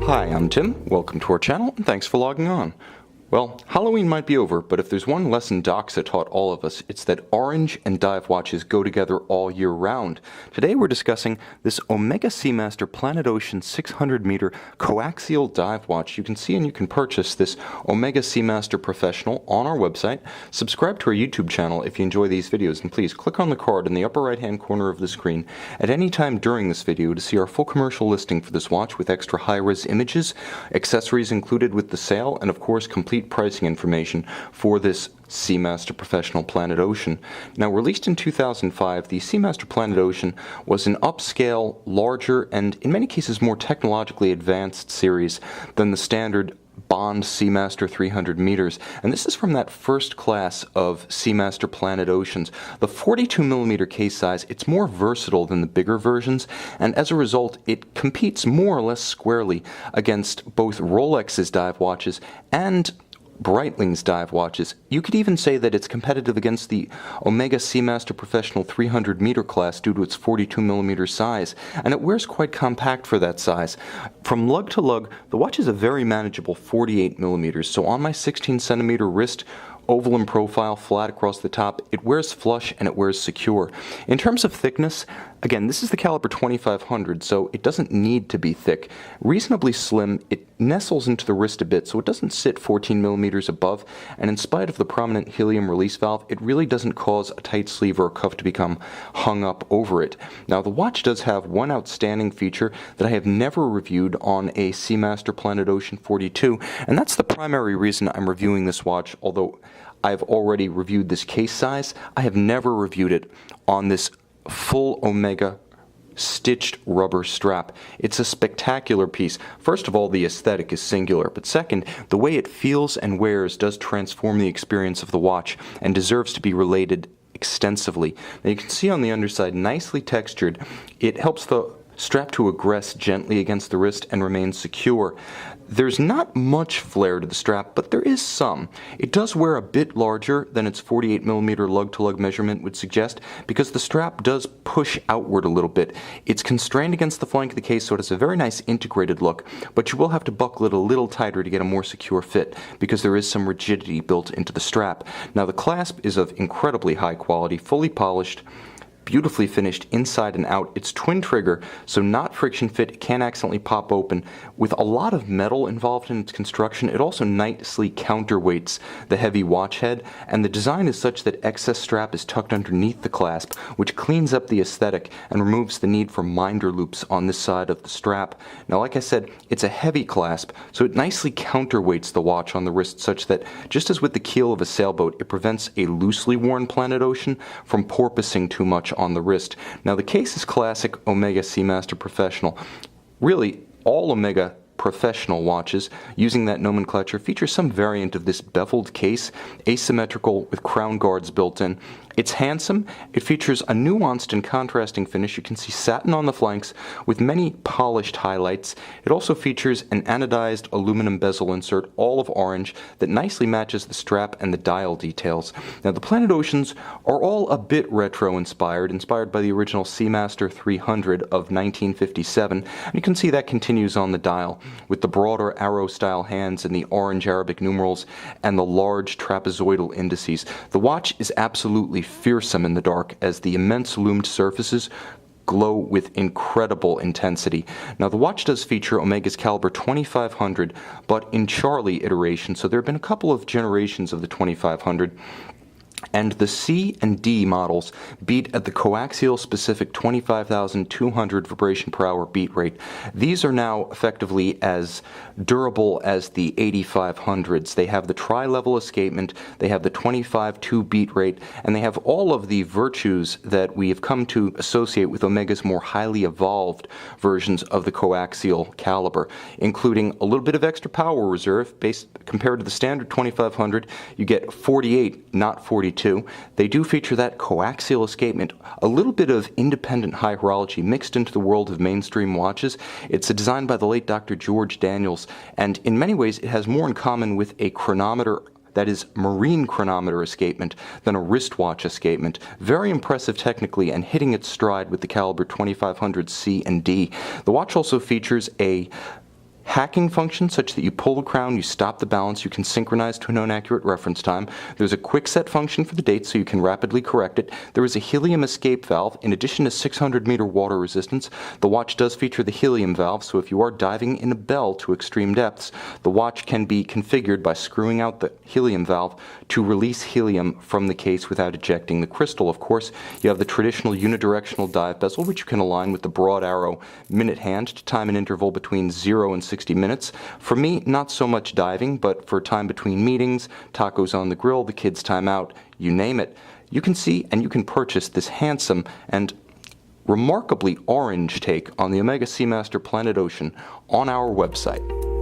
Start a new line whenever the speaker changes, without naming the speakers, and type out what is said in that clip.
Hi, I'm Tim. Welcome to our channel, and thanks for logging on. Well, Halloween might be over, but if there's one lesson Doxa taught all of us, it's that orange and dive watches go together all year round. Today we're discussing this Omega Seamaster Planet Ocean 600-meter coaxial dive watch. You can see and you can purchase this Omega Seamaster Professional on our website. Subscribe to our YouTube channel if you enjoy these videos, and please click on the card in the upper right-hand corner of the screen at any time during this video to see our full commercial listing for this watch with extra high-res images, accessories included with the sale, and of course complete pricing information for this Seamaster Professional Planet Ocean. Now, released in 2005, the Seamaster Planet Ocean was an upscale, larger, and in many cases more technologically advanced series than the standard Bond Seamaster 300 meters, and this is from that first class of Seamaster Planet Oceans. The 42mm case size, it's more versatile than the bigger versions, and as a result, it competes more or less squarely against both Rolex's dive watches and Breitling's dive watches. You could even say that it's competitive against the Omega Seamaster Professional 300 meter class due to its 42mm size, and it wears quite compact for that size. From lug to lug, the watch is a very manageable 48mm, so on my 16cm wrist, oval in profile, flat across the top, it wears flush and it wears secure. In terms of thickness, again, this is the caliber 2500, so it doesn't need to be thick. Reasonably slim, it nestles into the wrist a bit, so it doesn't sit 14mm above, and in spite of the prominent helium release valve, it really doesn't cause a tight sleeve or a cuff to become hung up over it. Now, the watch does have one outstanding feature that I have never reviewed on a Seamaster Planet Ocean 42, and that's the primary reason I'm reviewing this watch, although I've already reviewed this case size. I have never reviewed it on this full Omega stitched rubber strap. It's a spectacular piece. First of all, the aesthetic is singular, but second, the way it feels and wears does transform the experience of the watch and deserves to be related extensively. Now, you can see on the underside, nicely textured, it helps the strap to aggress gently against the wrist and remain secure. There's not much flare to the strap, but there is some. It does wear a bit larger than its 48mm lug-to-lug measurement would suggest because the strap does push outward a little bit. It's constrained against the flank of the case, so it has a very nice integrated look, but you will have to buckle it a little tighter to get a more secure fit because there is some rigidity built into the strap. Now, the clasp is of incredibly high quality, fully polished, beautifully finished inside and out. It's twin trigger, so not friction fit. It can accidentally pop open. With a lot of metal involved in its construction, it also nicely counterweights the heavy watch head, and the design is such that excess strap is tucked underneath the clasp, which cleans up the aesthetic and removes the need for minder loops on this side of the strap. Now, like I said, it's a heavy clasp, so it nicely counterweights the watch on the wrist such that, just as with the keel of a sailboat, it prevents a loosely worn Planet Ocean from porpoising too much on the wrist. Now, the case is classic Omega Seamaster Professional. Really, all Omega Professional watches using that nomenclature feature some variant of this beveled case, asymmetrical with crown guards built in. It's handsome. It features a nuanced and contrasting finish. You can see satin on the flanks with many polished highlights. It also features an anodized aluminum bezel insert, all of orange, that nicely matches the strap and the dial details. Now, the Planet Oceans are all a bit retro-inspired by the original Seamaster 300 of 1957, and you can see that continues on the dial with the broader arrow-style hands and the orange Arabic numerals and the large trapezoidal indices. The watch is absolutely fearsome in the dark as the immense loomed surfaces glow with incredible intensity. Now, the watch does feature Omega's caliber 2500, but in Charlie iteration, so there have been a couple of generations of the 2500. And the C and D models beat at the coaxial specific 25,200 vibration per hour beat rate. These are now effectively as durable as the 8500s. They have the tri-level escapement, they have the 25.2 beat rate, and they have all of the virtues that we have come to associate with Omega's more highly evolved versions of the coaxial caliber, including a little bit of extra power reserve. Compared to the standard 2500, you get 48, not 42. They do feature that coaxial escapement, a little bit of independent high horology mixed into the world of mainstream watches. It's a design by the late Dr. George Daniels, and in many ways it has more in common with a chronometer, that is marine chronometer escapement, than a wristwatch escapement. Very impressive technically and hitting its stride with the caliber 2500 C and D. The watch also features a hacking function such that you pull the crown, you stop the balance, you can synchronize to a known accurate reference time. There's a quick set function for the date so you can rapidly correct it. There is a helium escape valve. In addition to 600-meter water resistance, the watch does feature the helium valve, so if you are diving in a bell to extreme depths, the watch can be configured by screwing out the helium valve to release helium from the case without ejecting the crystal. Of course, you have the traditional unidirectional dive bezel, which you can align with the broad arrow minute hand to time an interval between 0 and 60 minutes. For me, not so much diving, but for time between meetings, tacos on the grill, the kids' time out, you name it. You can see and you can purchase this handsome and remarkably orange take on the Omega Seamaster Planet Ocean on our website.